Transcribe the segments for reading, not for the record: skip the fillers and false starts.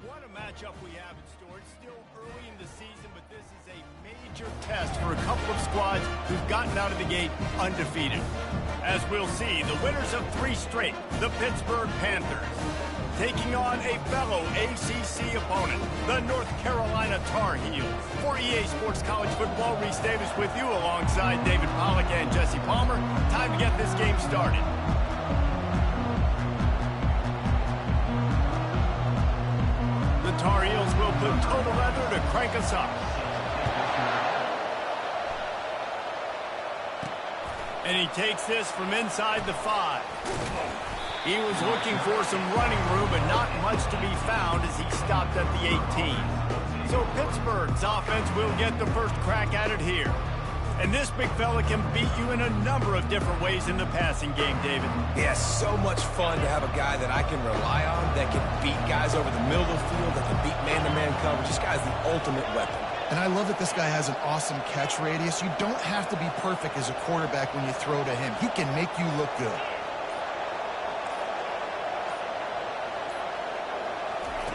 What a matchup we have in store. It's still early in the season, but this is a major test for a couple of squads who've gotten out of the gate undefeated. As we'll see, the winners of 3 straight, the Pittsburgh Panthers, taking on a fellow ACC opponent, the North Carolina Tar Heels. For EA Sports College Football, Reese Davis with you alongside David Pollack and Jesse Palmer. Time to get this game started. The Tar Heels will put total leather to crank us up. And he takes this from inside the 5. He was looking for some running room, but not much to be found as he stopped at the 18. So Pittsburgh's offense will get the first crack at it here. And this big fella can beat you in a number of different ways in the passing game, David. Yeah, so much fun to have a guy that I can rely on, that can beat guys over the middle of the field, that can beat man-to-man coverage. This guy's the ultimate weapon. And I love that this guy has an awesome catch radius. You don't have to be perfect as a quarterback when you throw to him. He can make you look good.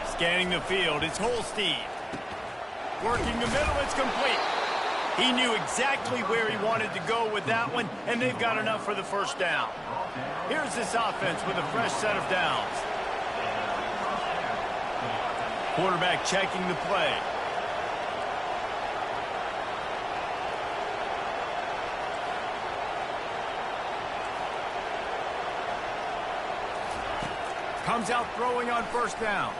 Scanning the field, it's Holstein. Working the middle, it's complete. He knew exactly where he wanted to go with that one, and they've got enough for the first down. Here's this offense with a fresh set of downs. Quarterback checking the play. Comes out throwing on first down.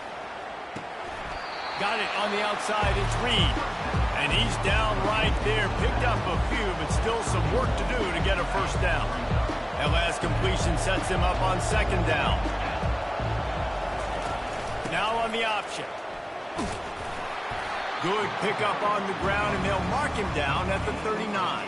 Got it on the outside, it's Reed. And he's down right there. Picked up a few, but still some work to do to get a first down. That last completion sets him up on second down. Now on the option. Good pickup on the ground, and they'll mark him down at the 39.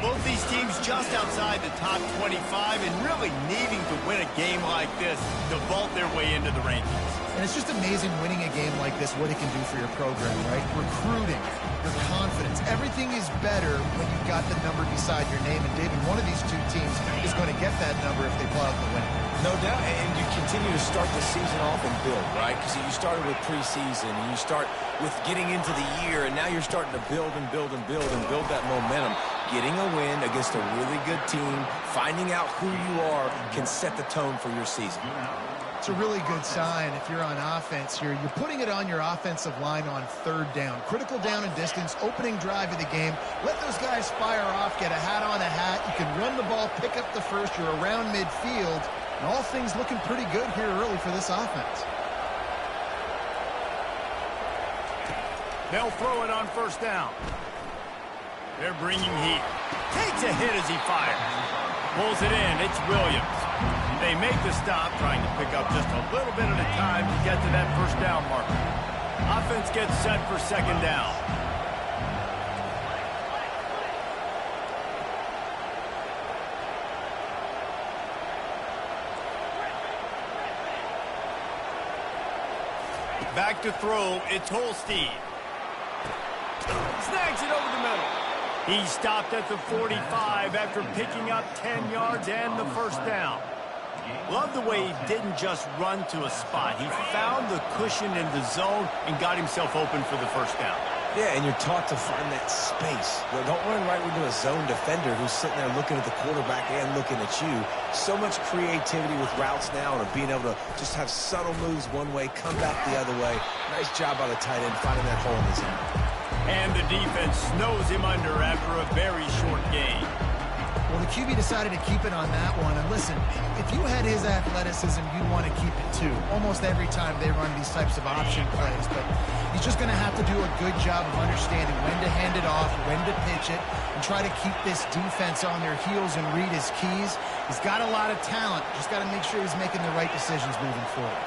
Both these teams just outside the top 25 and really needing to win a game like this to vault their way into the rankings. And it's just amazing winning a game like this, what it can do for your program, right? Recruiting, your confidence, everything is better when you've got the number beside your name. And David, one of these two teams is going to get that number if they pull out the win. No doubt, and you continue to start the season off and build, right? Because you started with preseason, and you start with getting into the year, and now you're starting to build and build and build and build that momentum. Getting a win against a really good team, finding out who you are, can set the tone for your season. It's a really good sign if you're on offense here. You're putting it on your offensive line on third down. Critical down and distance, opening drive of the game. Let those guys fire off, get a hat on a hat. You can run the ball, pick up the first. You're around midfield. And all things looking pretty good here early for this offense. They'll throw it on first down. They're bringing heat. Takes a hit as he fires. Pulls it in. It's Williams. They make the stop, trying to pick up just a little bit at a time to get to that first down marker. Offense gets set for second down. Back to throw, it's Holstein. Snags it over the middle. He stopped at the 45 after picking up 10 yards and the first down. Love the way he didn't just run to a spot. He found the cushion in the zone and got himself open for the first down. Yeah, and you're taught to find that space. Don't run right into a zone defender who's sitting there looking at the quarterback and looking at you. So much creativity with routes now, and being able to just have subtle moves one way, come back the other way. Nice job by the tight end finding that hole in the zone. And the defense snows him under after a very short gain. Well, the QB decided to keep it on that one. And listen, if you had his athleticism, you'd want to keep it too. Almost every time they run these types of option plays. But he's just going to have to do a good job of understanding when to hand it off, when to pitch it, and try to keep this defense on their heels and read his keys. He's got a lot of talent. Just got to make sure he's making the right decisions moving forward.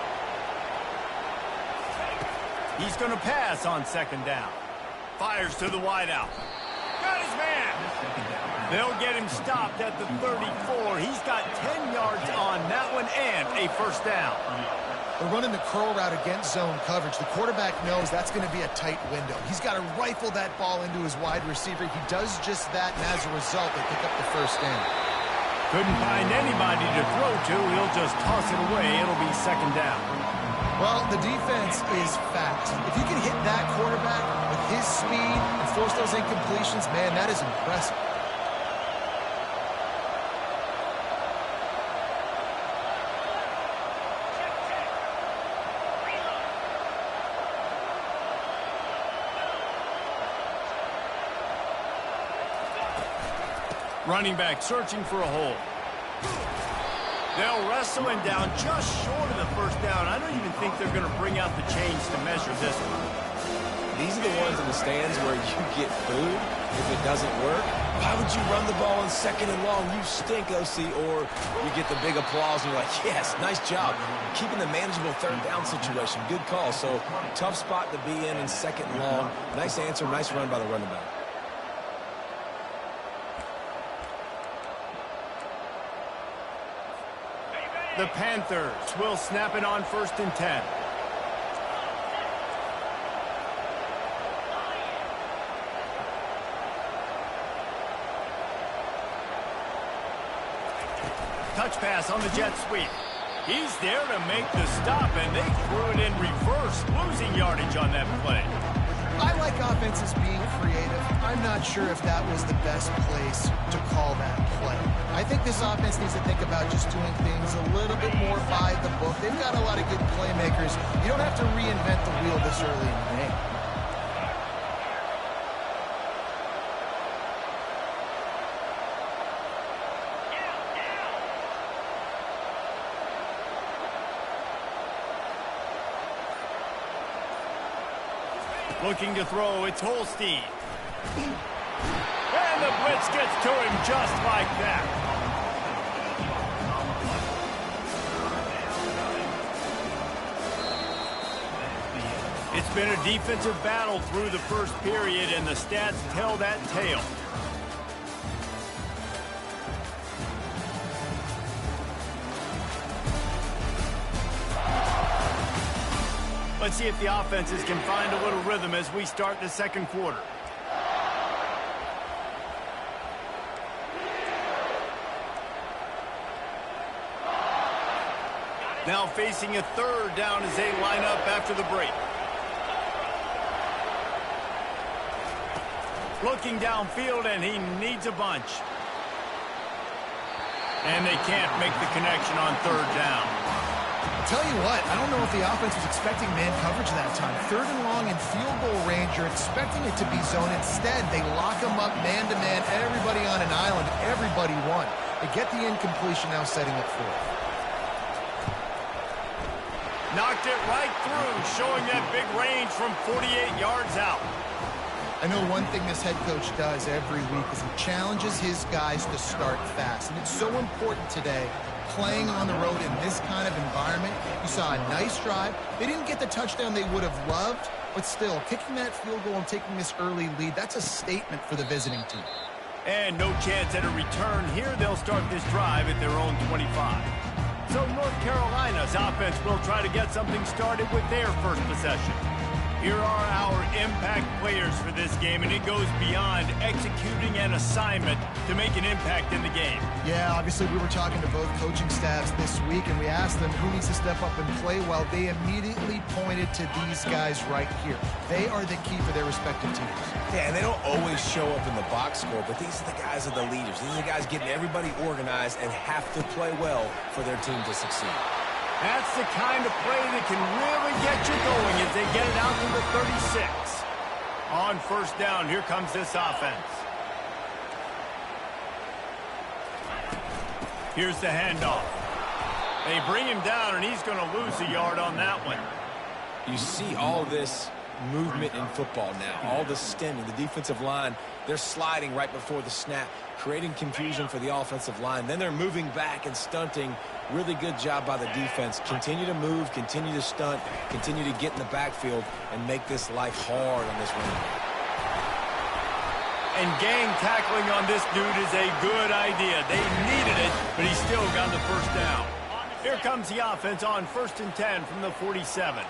He's going to pass on second down. Fires to the wideout. Got his man. They'll get him stopped at the 34. He's got 10 yards on that one and a first down. They're running the curl route against zone coverage. The quarterback knows that's going to be a tight window. He's got to rifle that ball into his wide receiver. He does just that, and as a result, they pick up the first down. Couldn't find anybody to throw to. He'll just toss it away. It'll be second down. Well, the defense is fact. If you can hit that quarterback with his speed and force those incompletions, man, that is impressive. Running back searching for a hole. They'll wrestle him down just short of the first down. I don't even think they're going to bring out the chains to measure this one. These are the ones in the stands where you get booed if it doesn't work. Why would you run the ball on 2nd and long? You stink, OC. Or you get the big applause and you're like, yes, nice job. Keeping the manageable 3rd down situation. Good call. So tough spot to be in 2nd and long. Nice answer, nice run by the running back. The Panthers will snap it on 1st and 10. Touch pass on the jet sweep. He's there to make the stop, and they threw it in reverse, losing yardage on that play. I like offenses being creative. I'm not sure if that was the best place to call that play. I think this offense needs to think about just doing things a little bit more by the book. They've got a lot of good playmakers. You don't have to reinvent the wheel this early in the game. Looking to throw, it's Holstein. And the blitz gets to him just like that. It's been a defensive battle through the first period, and the stats tell that tale. Let's see if the offenses can find a little rhythm as we start the 2nd quarter. Now facing a 3rd down as they line up after the break. Looking downfield, and he needs a bunch. And they can't make the connection on 3rd down. Tell you what, I don't know if the offense was expecting man coverage that time. 3rd and long in field goal range, you're expecting it to be zone. Instead, they lock them up man-to-man, everybody on an island, everybody won. They get the incompletion, now setting it 4th. Knocked it right through, showing that big range from 48 yards out. I know one thing this head coach does every week is he challenges his guys to start fast. And it's so important today, playing on the road in this kind of environment. You saw a nice drive. They didn't get the touchdown they would have loved, but still, kicking that field goal and taking this early lead, that's a statement for the visiting team. And no chance at a return here. They'll start this drive at their own 25. So North Carolina's offense will try to get something started with their first possession. Here are our impact players for this game, and it goes beyond executing an assignment to make an impact in the game. Yeah, obviously we were talking to both coaching staffs this week, and we asked them who needs to step up and play well. They immediately pointed to these guys right here. They are the key for their respective teams. Yeah, and they don't always show up in the box score, but these are the guys that are the leaders. These are the guys getting everybody organized and have to play well for their team to succeed. That's the kind of play that can really get you going as they get it out to the 36. On 1st down, here comes this offense. Here's the handoff. They bring him down, and he's going to lose a yard on that one. You see all this movement in football now, all the stemming, the defensive line, they're sliding right before the snap, creating confusion for the offensive line. Then they're moving back and stunting. Really good job by the defense. Continue to move, continue to stunt, continue to get in the backfield and make this life hard on this running back. And gang tackling on this dude is a good idea. They needed it, but he still got the 1st down. Here comes the offense on 1st and 10 from the 47.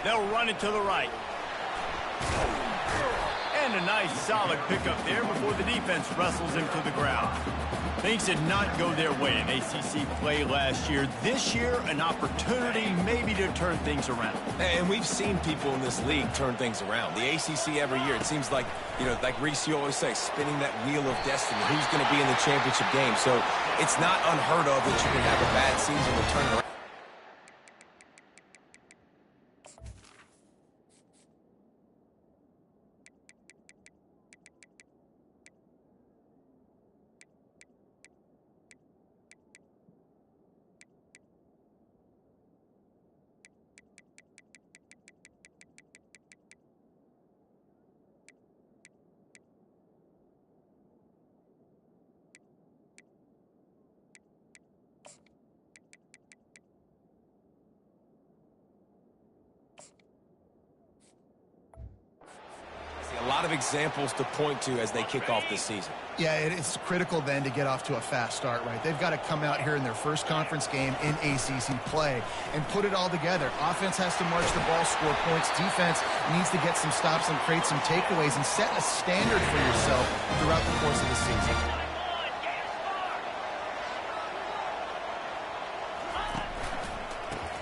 They'll run it to the right. And And a nice solid pickup there before the defense wrestles him to the ground. Things did not go their way in ACC play last year. This year, an opportunity maybe to turn things around. And we've seen people in this league turn things around. The ACC every year, it seems like, you know, like Reese, you always say, spinning that wheel of destiny. Who's going to be in the championship game? So it's not unheard of that you can have a bad season to turn around. A lot of examples to point to as they kick off this season. Yeah, it's critical then to get off to a fast start, right? They've got to come out here in their first conference game in ACC play and put it all together. Offense has to march the ball, score points. Defense needs to get some stops and create some takeaways and set a standard for yourself throughout the course of the season.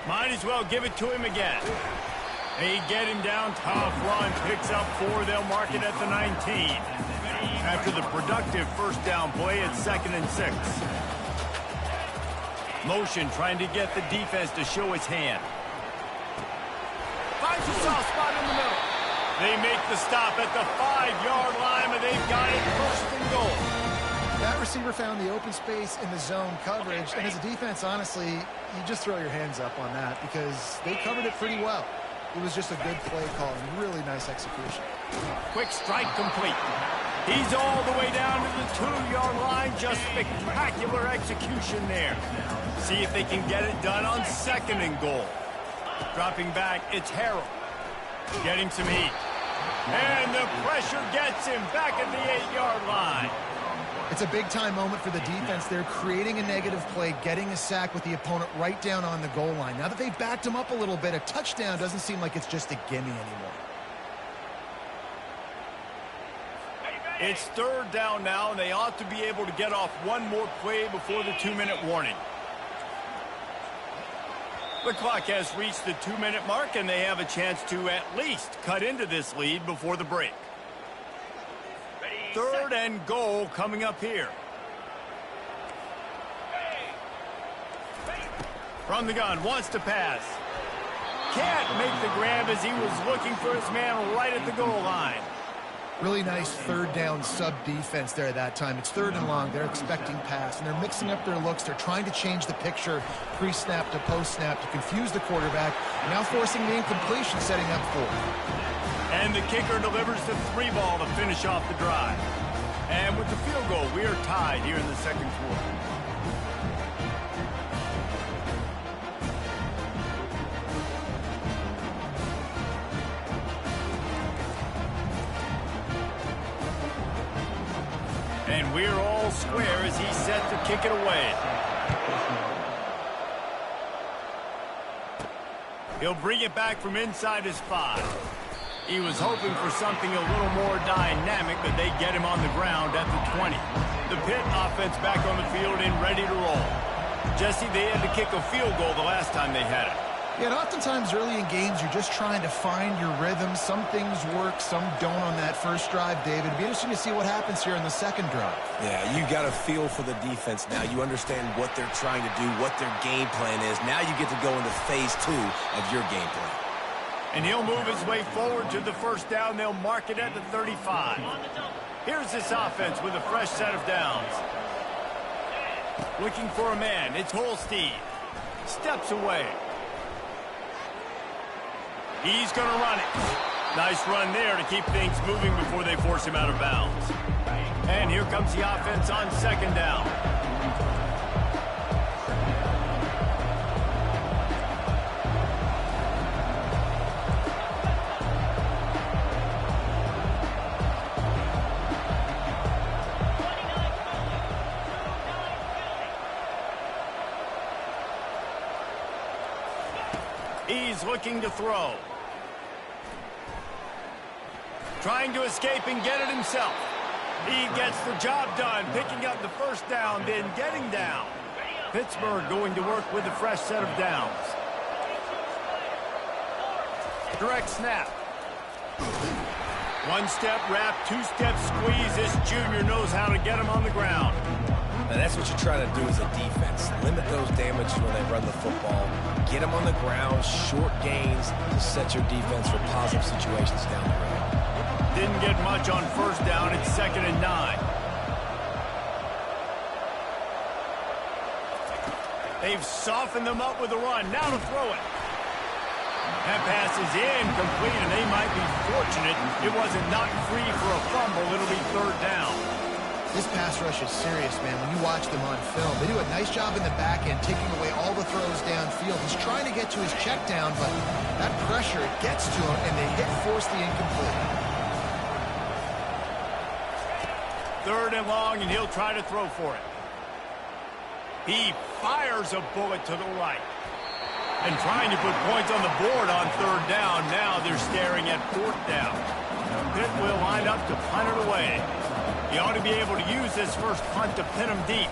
Might as well give it to him again. They get him down, tough run, picks up 4, they'll mark it at the 19. After the productive first down play at 2nd and 6. Motion trying to get the defense to show his hand. Finds a soft spot in the middle. They make the stop at the 5-yard line, and they've got it 1st and goal. That receiver found the open space in the zone coverage, and as a defense, honestly, you just throw your hands up on that because they covered it pretty well. It was just a good play call and really nice execution. Quick strike complete. He's all the way down to the 2-yard line. Just spectacular execution there. See if they can get it done on 2nd and goal. Dropping back, it's Harrell. Getting some heat. And the pressure gets him back at the 8-yard line. It's a big-time moment for the defense. They're creating a negative play, getting a sack with the opponent right down on the goal line. Now that they've backed him up a little bit, a touchdown doesn't seem like it's just a gimme anymore. It's 3rd down now, and they ought to be able to get off one more play before the 2-minute warning. The clock has reached the 2-minute mark, and they have a chance to at least cut into this lead before the break. 3rd and goal coming up here. From the gun, wants to pass. Can't make the grab as he was looking for his man right at the goal line. Really nice 3rd down sub-defense there that time. It's 3rd and long. They're expecting pass, and they're mixing up their looks. They're trying to change the picture pre-snap to post-snap to confuse the quarterback, now forcing the incompletion, setting up 4th. And the kicker delivers the 3 ball to finish off the drive. And with the field goal, we are tied here in the 2nd quarter. And we're all square as he's set to kick it away. He'll bring it back from inside his 5. He was hoping for something a little more dynamic, but they get him on the ground at the 20. The Pitt offense back on the field and ready to roll. Jesse, they had to kick a field goal the last time they had it. Yeah, and oftentimes early in games, you're just trying to find your rhythm. Some things work, some don't on that first drive, David. It'd be interesting to see what happens here in the 2nd drive. Yeah, you got a feel for the defense now. You understand what they're trying to do, what their game plan is. Now you get to go into phase 2 of your game plan. And he'll move his way forward to the 1st down. They'll mark it at the 35. Here's this offense with a fresh set of downs. Looking for a man. It's Holstein. Steps away. He's going to run it. Nice run there to keep things moving before they force him out of bounds. And here comes the offense on 2nd down. He's looking to throw. trying to escape and get it himself. He gets the job done, picking up the first down, then getting down. Pittsburgh going to work with a fresh set of downs. Direct snap. One-step wrap, two-step squeeze. This junior knows how to get him on the ground. Now that's what you try to do as a defense. Limit those damages when they run the football. Get them on the ground, short gains to set your defense for positive situations down the road. Didn't get much on first down. It's 2nd and 9. They've softened them up with a run. Now to throw it. That pass is incomplete, and they might be fortunate it wasn't knocked free for a fumble. It'll be 3rd down. This pass rush is serious, man. When you watch them on film, they do a nice job in the back end, taking away all the throws downfield. He's trying to get to his check down, but that pressure, it gets to him, and they force the incomplete. 3rd and long, and he'll try to throw for it. He fires a bullet to the right. And trying to put points on the board on 3rd down. Now they're staring at 4th down. Pitt will line up to punt it away. He ought to be able to use this first punt to pin him deep.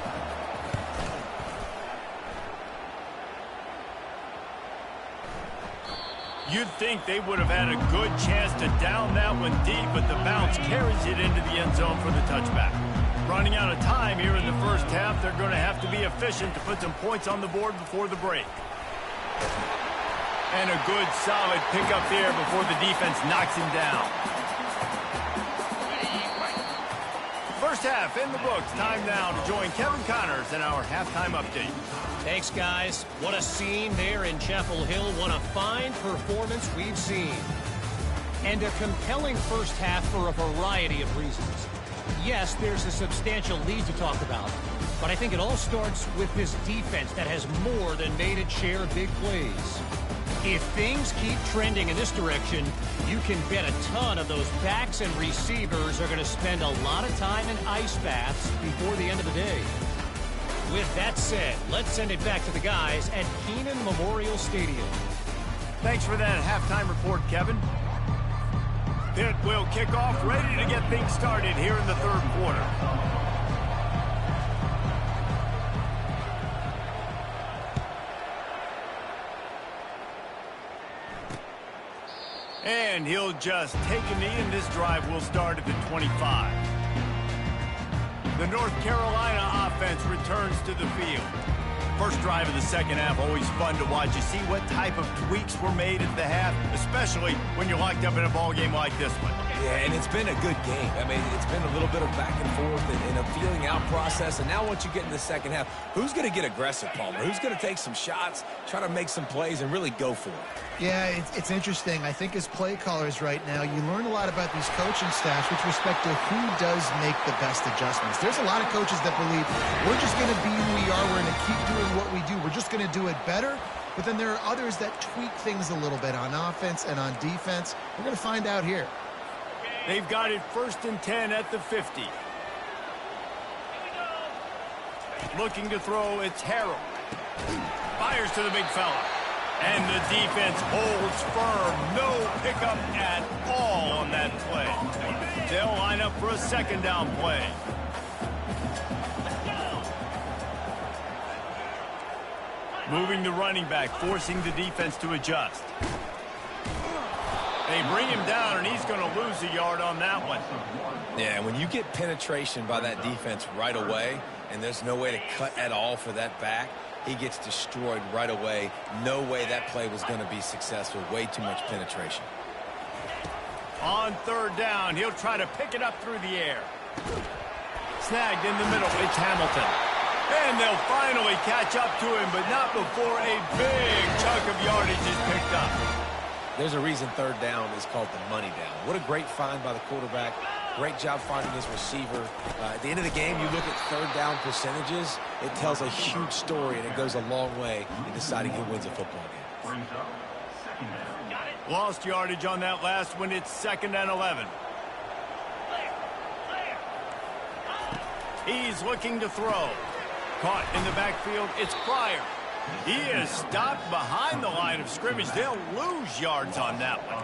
You'd think they would have had a good chance to down that one deep, but the bounce carries it into the end zone for the touchback. Running out of time here in the first half, they're going to have to be efficient to put some points on the board before the break. And a good, solid pickup there before the defense knocks him down. First half in the books. Time now to join Kevin Connors in our halftime update. Thanks, guys. What a scene there in Chapel Hill. What a fine performance we've seen. And a compelling first half for a variety of reasons. Yes, there's a substantial lead to talk about, but I think it all starts with this defense that has more than made its share of big plays. If things keep trending in this direction, you can bet a ton of those backs and receivers are going to spend a lot of time in ice baths before the end of the day. With that said, let's send it back to the guys at Kenan Memorial Stadium. Thanks for that halftime report, Kevin. Pitt will kick off, ready to get things started here in the 3rd quarter. And he'll just take a knee, and this drive will start at the 25. The North Carolina offense returns to the field. First drive of the second half, always fun to watch. You see what type of tweaks were made at the half, especially when you're locked up in a ball game like this one. Yeah, and it's been a good game. I mean, it's been a little bit of back and forth and a feeling out process. And now once you get in the second half, who's going to get aggressive, Palmer? Who's going to take some shots, try to make some plays, and really go for it? Yeah, it's interesting. I think as play callers right now, you learn a lot about these coaching staffs with respect to who does make the best adjustments. There's a lot of coaches that believe we're just going to be who we are. We're going to keep doing what we do. We're just going to do it better. But then there are others that tweak things a little bit on offense and on defense. We're going to find out here. They've got it 1st and 10 at the 50. Looking to throw, it's Harrell. Fires to the big fella. And the defense holds firm. No pickup at all on that play. They'll line up for a 2nd down play. Moving the running back, forcing the defense to adjust. They bring him down, and he's going to lose a yard on that one. Yeah, when you get penetration by that defense right away, and there's no way to cut at all for that back, he gets destroyed right away. No way that play was going to be successful. Way too much penetration. On 3rd down, he'll try to pick it up through the air. Snagged in the middle. It's Hamilton. And they'll finally catch up to him, but not before a big chunk of yardage is picked up. There's a reason 3rd down is called the money down. What a great find by the quarterback. Great job finding his receiver. At the end of the game, you look at 3rd down percentages. It tells a huge story, and it goes a long way in deciding who wins a football game. Lost yardage on that last one. It's 2nd and 11. He's looking to throw. Caught in the backfield. It's Pryor. He is stopped behind the line of scrimmage. They'll lose yards on that one.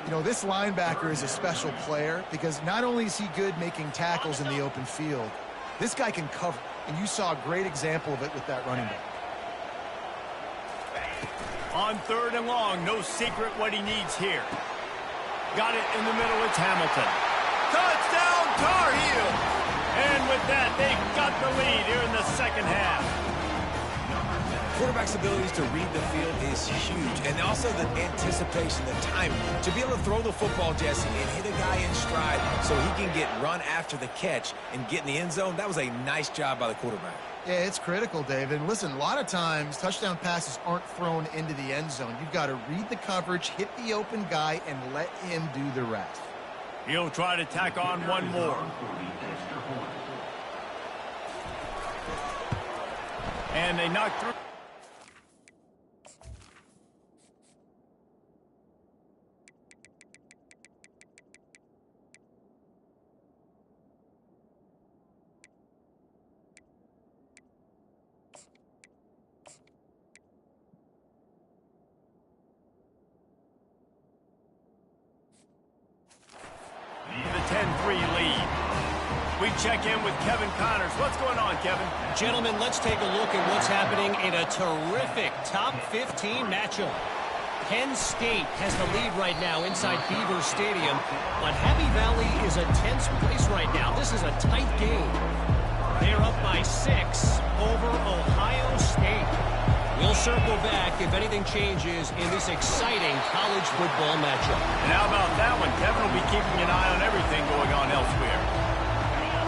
You know, this linebacker is a special player because not only is he good making tackles in the open field, this guy can cover. And you saw a great example of it with that running back. On 3rd and long, no secret what he needs here. Got it in the middle, it's Hamilton. Touchdown, Tar Heel! And with that, they've got the lead here in the second half. Quarterback's abilities to read the field is huge, and also the anticipation, the timing. To be able to throw the football, Jesse, and hit a guy in stride so he can get run after the catch and get in the end zone, that was a nice job by the quarterback. Yeah, it's critical, David. And listen, a lot of times, touchdown passes aren't thrown into the end zone. You've got to read the coverage, hit the open guy, and let him do the rest. He'll try to tack on one more. And they knock through. The 10-3 lead. We check in with Kevin Connors. What's going on, Kevin? Gentlemen, let's take a look at what's happening in a terrific top 15 matchup. Penn State has the lead right now inside Beaver Stadium, but Happy Valley is a tense place right now. This is a tight game. They're up by 6 over Ohio State. We'll circle back if anything changes in this exciting college football matchup. And how about that one? Kevin will be keeping an eye on everything going on elsewhere.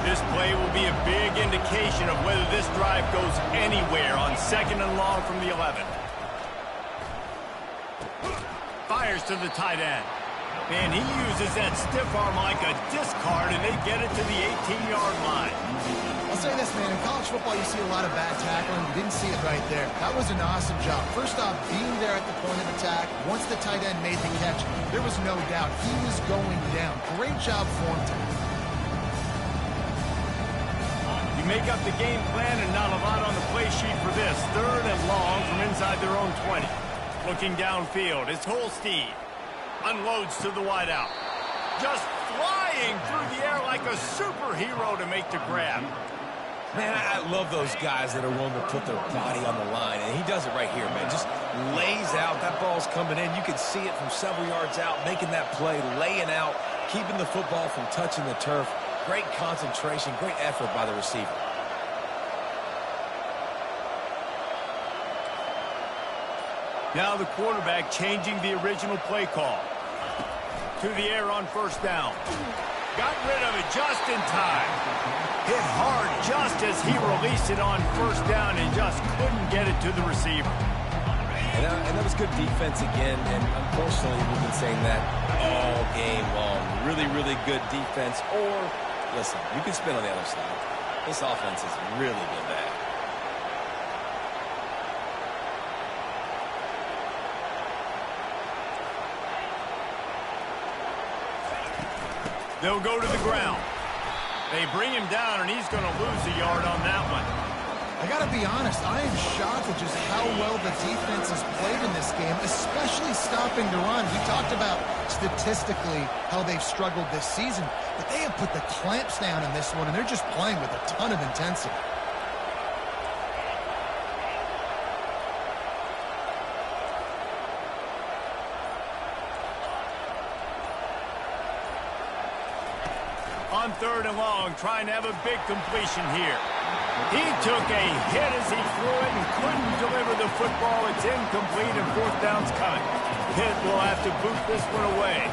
This play will be a big indication of whether this drive goes anywhere on 2nd and long from the 11. Fires to the tight end. And he uses that stiff arm like a discard, and they get it to the 18-yard line. I'll say this, man. In college football, you see a lot of bad tackling. You didn't see it right there. That was an awesome job. First off, being there at the point of attack. Once the tight end made the catch, there was no doubt he was going down. Great job for him tonight. You make up the game plan and not a lot on the play sheet for this. 3rd and long from inside their own 20. Looking downfield, it's Holstein. Unloads to the wideout. Just flying through the air like a superhero to make the grab. Man, I love those guys that are willing to put their body on the line, and he does it right here, man. Just lays out. That ball's coming in. You can see it from several yards out, making that play, laying out, keeping the football from touching the turf. Great concentration, great effort by the receiver. Now the quarterback changing the original play call. To the air on 1st down. Got rid of it just in time. Hit hard just as he released it on 1st down and just couldn't get it to the receiver. And that was good defense again, and unfortunately we've been saying that all game long. Really, really good defense. Or, listen, you can spin on the other side. This offense has really been bad. They'll go to the ground. They bring him down, and he's going to lose a yard on that one. I got to be honest, I am shocked at just how well the defense has played in this game, especially stopping the run. We talked about statistically how they've struggled this season, but they have put the clamps down in this one, and they're just playing with a ton of intensity. On 3rd and long, trying to have a big completion here. He took a hit as he threw it and couldn't deliver the football. It's incomplete and 4th down's coming. Pitt will have to boot this one away.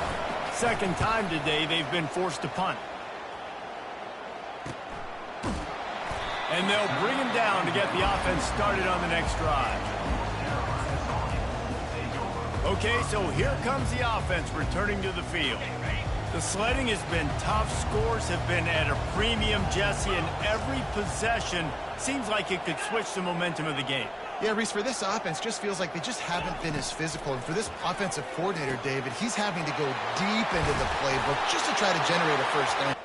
2nd time today they've been forced to punt. And they'll bring him down to get the offense started on the next drive. Okay, so here comes the offense returning to the field. The sledding has been tough. Scores have been at a premium, Jesse, and every possession seems like it could switch the momentum of the game. Yeah, Reese, for this offense, just feels like they just haven't been as physical. And for this offensive coordinator, David, he's having to go deep into the playbook just to try to generate a 1st down.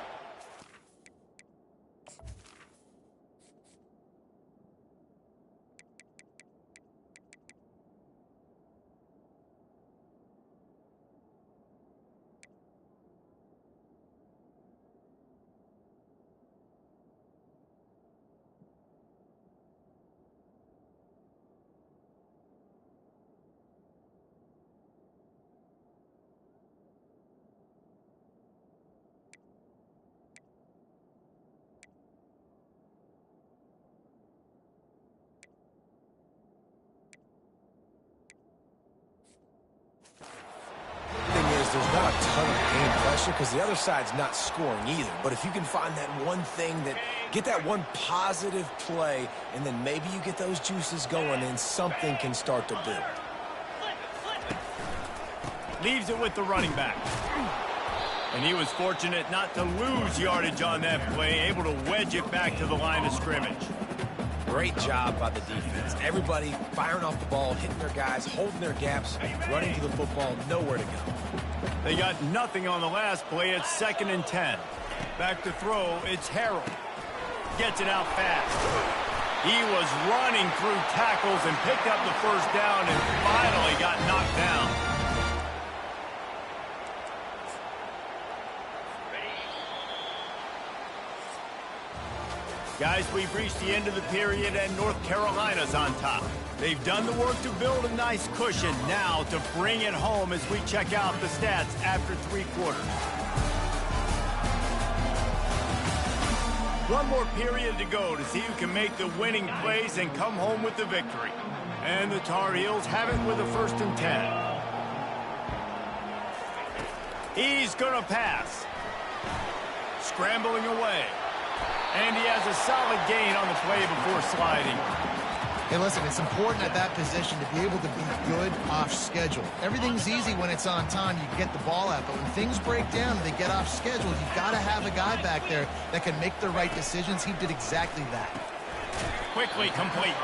there's not a ton of game pressure because the other side's not scoring either. But if you can find that one thing get that one positive play, and then maybe you get those juices going and something can start to build. Leaves it with the running back. And he was fortunate not to lose yardage on that play, able to wedge it back to the line of scrimmage. Great job by the defense. Everybody firing off the ball, hitting their guys, holding their gaps, running to the football, nowhere to go. They got nothing on the last play. It's 2nd and 10. Back to throw, it's Harold. Gets it out fast. He was running through tackles and picked up the first down and finally got knocked down. Guys, we've reached the end of the period and North Carolina's on top. They've done the work to build a nice cushion. Now to bring it home as we check out the stats after 3 quarters. One more period to go to see who can make the winning plays and come home with the victory. And the Tar Heels have it with a 1st and 10. He's going to pass. Scrambling away. And he has a solid gain on the play before sliding. Hey, listen, it's important at that position to be able to be good off schedule. Everything's easy when it's on time. You get the ball out. But when things break down and they get off schedule, you've got to have a guy back there that can make the right decisions. He did exactly that. Quickly complete.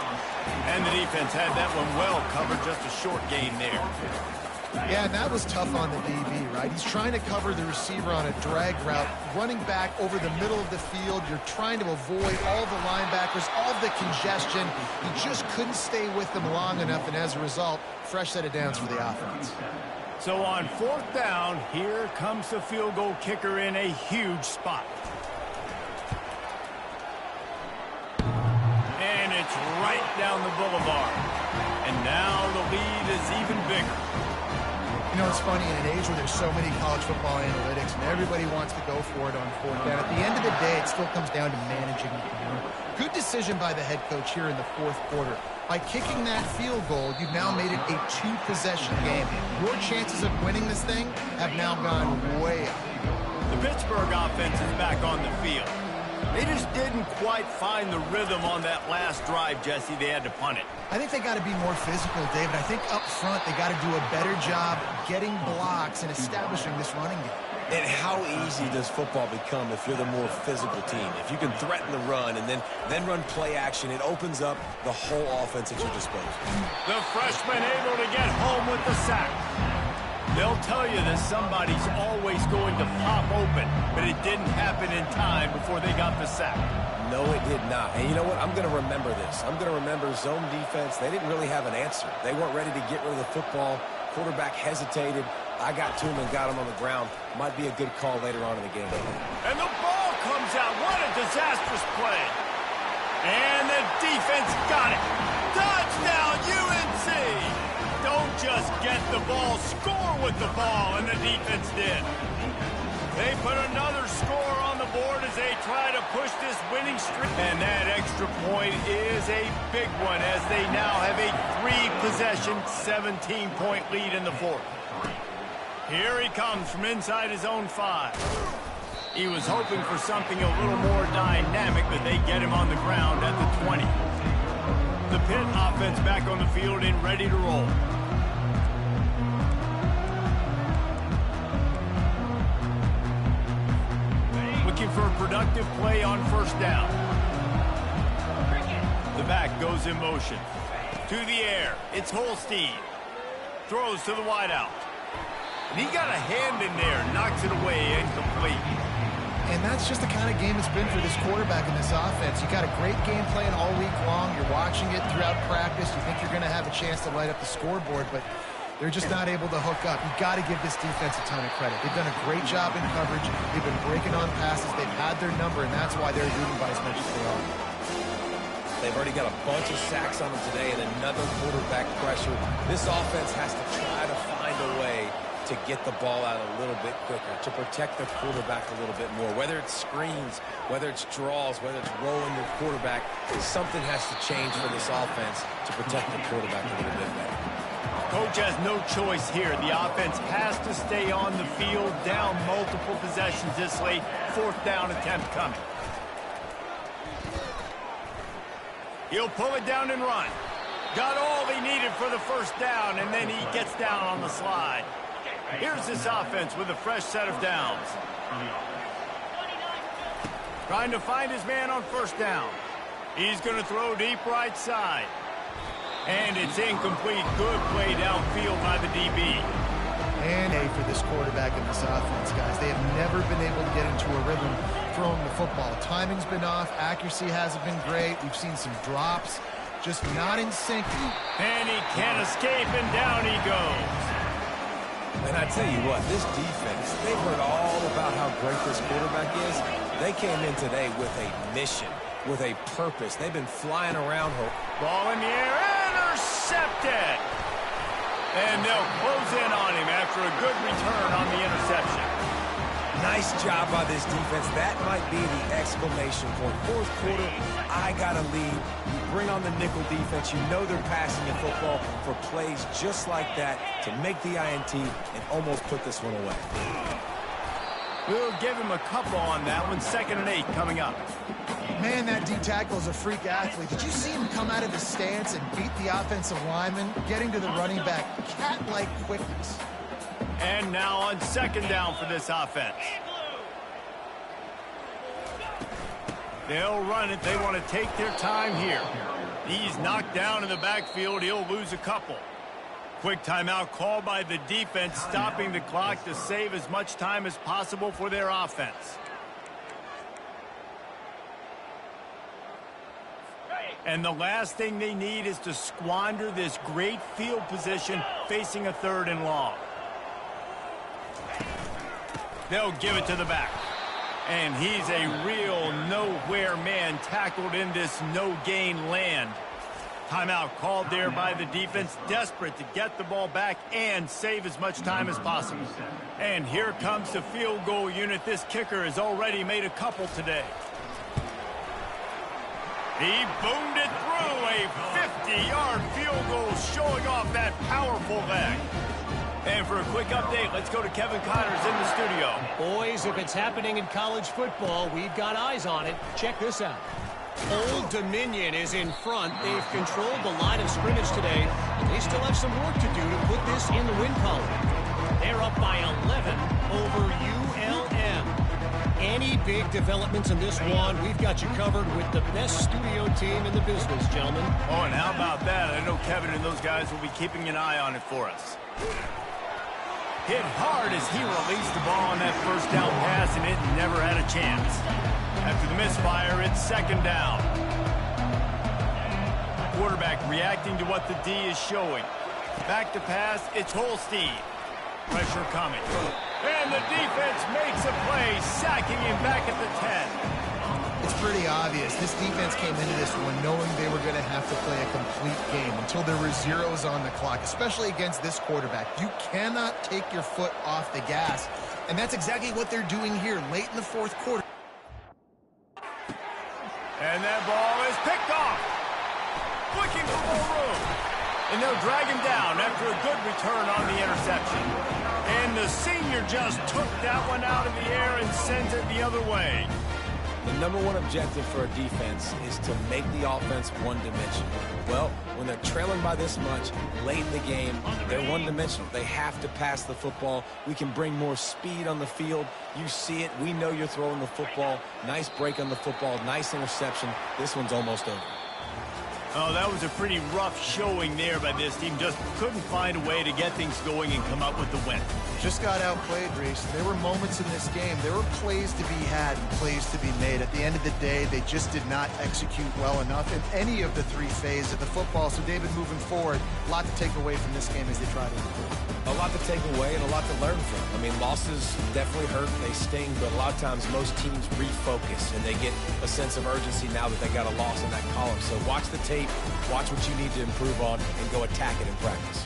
And the defense had that one well covered. Just a short gain there. Yeah, and that was tough on the DB, right? He's trying to cover the receiver on a drag route, running back over the middle of the field. You're trying to avoid all the linebackers, all the congestion. He just couldn't stay with them long enough, and as a result, fresh set of downs for the offense. So on 4th down, here comes the field goal kicker in a huge spot. And it's right down the boulevard. And now the lead is even bigger. You know, it's funny, in an age where there's so many college football analytics and everybody wants to go for it on 4th down, at the end of the day, it still comes down to managing the game. Good decision by the head coach here in the 4th quarter. By kicking that field goal, you've now made it a 2-possession game. Your chances of winning this thing have now gone way up. The Pittsburgh offense is back on the field. They just didn't quite find the rhythm on that last drive, Jesse. They had to punt it. I think they got to be more physical, David. I think up front they got to do a better job getting blocks and establishing this running game. And how easy does football become if you're the more physical team? If you can threaten the run and then run play action, it opens up the whole offense at your disposal. The freshman able to get home with the sack. They'll tell you that somebody's always going to pop open, but it didn't happen in time before they got the sack. No, it did not. And you know what? I'm going to remember this. I'm going to remember zone defense. They didn't really have an answer. They weren't ready to get rid of the football. Quarterback hesitated. I got to him and got him on the ground. Might be a good call later on in the game. And the ball comes out. What a disastrous play. And the defense got it. Touchdown, UNC! Don't just get the ball, score with the ball, and the defense did. They put another score on the board as they try to push this winning streak. And that extra point is a big one as they now have a 3-possession, 17-point lead in the 4th. Here he comes from inside his own 5. He was hoping for something a little more dynamic, but they get him on the ground at the 20. The Pitt offense back on the field and ready to roll. Looking for a productive play on 1st down. The back goes in motion. To the air. It's Holstein. Throws to the wideout. And he got a hand in there. Knocks it away. Incomplete. And that's just the kind of game it's been for this quarterback in this offense. You got a great game plan all week long. You're watching it throughout practice. You think you're going to have a chance to light up the scoreboard, but they're just not able to hook up. You got to give this defense a ton of credit. They've done a great job in coverage. They've been breaking on passes. They've had their number, and that's why they're losing by as much as they are. They've already got a bunch of sacks on them today and another quarterback pressure. This offense has to try to find a way to get the ball out a little bit quicker, to protect the quarterback a little bit more. Whether it's screens, whether it's draws, whether it's rolling your quarterback, something has to change for this offense to protect the quarterback a little bit better. Coach coach has no choice here. The offense has to stay on the field, down multiple possessions this late. Fourth down attempt coming. He'll pull it down and run. Got all he needed for the first down, and then he gets down on the slide. Here's this offense with a fresh set of downs. Trying to find his man on first down. He's going to throw deep right side. And it's incomplete. Good play downfield by the DB. And A for this quarterback in this offense, guys. They have never been able to get into a rhythm throwing the football. Timing's been off. Accuracy hasn't been great. We've seen some drops. Just not in sync. And he can't escape, and down he goes. And I tell you what, this defense, they've heard all about how great this quarterback is. They came in today with a mission, with a purpose. They've been flying around. Ball in the air, intercepted. And they'll close in on him after a good return on the interception. Nice job by this defense. That might be the exclamation point. Fourth quarter, I got a lead. You bring on the nickel defense. You know they're passing the football for plays just like that to make the INT and almost put this one away. We'll give him a couple on that one. 2nd and 8 coming up. Man, that D-tackle is a freak athlete. Did you see him come out of his stance and beat the offensive lineman, getting to the running back? Cat-like quickness. And now on 2nd down for this offense. They'll run it. They want to take their time here. He's knocked down in the backfield. He'll lose a couple. Quick timeout called by the defense, stopping the clock to save as much time as possible for their offense. And the last thing they need is to squander this great field position facing a 3rd and long. They'll give it to the back. And he's a real nowhere man, tackled in this no-gain land. Timeout called there by the defense, desperate to get the ball back and save as much time as possible. And here comes the field goal unit. This kicker has already made a couple today. He boomed it through, a 50-yard field goal, showing off that powerful leg. And for a quick update, let's go to Kevin Connors in the studio. Boys, if it's happening in college football, we've got eyes on it. Check this out. Old Dominion is in front. They've controlled the line of scrimmage today, but they still have some work to do to put this in the win column. They're up by 11 over ULM. Any big developments in this one, we've got you covered with the best studio team in the business, gentlemen. Oh, and how about that? I know Kevin and those guys will be keeping an eye on it for us. Hit hard as he released the ball on that first down pass, and it never had a chance. After the misfire, it's 2nd down. Quarterback reacting to what the D is showing. Back to pass, it's Holstein. Pressure coming. And the defense makes a play, sacking him back at the 10. It's pretty obvious. This defense came into this one knowing they were going to have to play a complete game until there were zeros on the clock, especially against this quarterback. You cannot take your foot off the gas, and that's exactly what they're doing here late in the 4th quarter. And that ball is picked off. Looking for more room. And they'll drag him down after a good return on the interception. And the senior just took that one out of the air and sends it the other way. The number one objective for a defense is to make the offense one-dimensional. Well, when they're trailing by this much, late in the game, they're one-dimensional. They have to pass the football. We can bring more speed on the field. You see it. We know you're throwing the football. Nice break on the football. Nice interception. This one's almost over. Oh, that was a pretty rough showing there by this team. Just couldn't find a way to get things going and come up with the win. Just got outplayed, Reese. There were moments in this game. There were plays to be had and plays to be made. At the end of the day, they just did not execute well enough in any of the 3 phases of the football. So, David, moving forward, a lot to take away from this game as they try to improve. A lot to take away and a lot to learn from. I mean, losses definitely hurt. They sting, but a lot of times most teams refocus and they get a sense of urgency now that they got a loss in that column. So watch the tape, watch what you need to improve on, and go attack it in practice.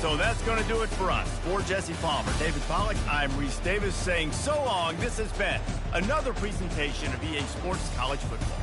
So that's going to do it for us. For Jesse Palmer, David Pollack, I'm Reese Davis saying so long. This has been another presentation of EA Sports College Football.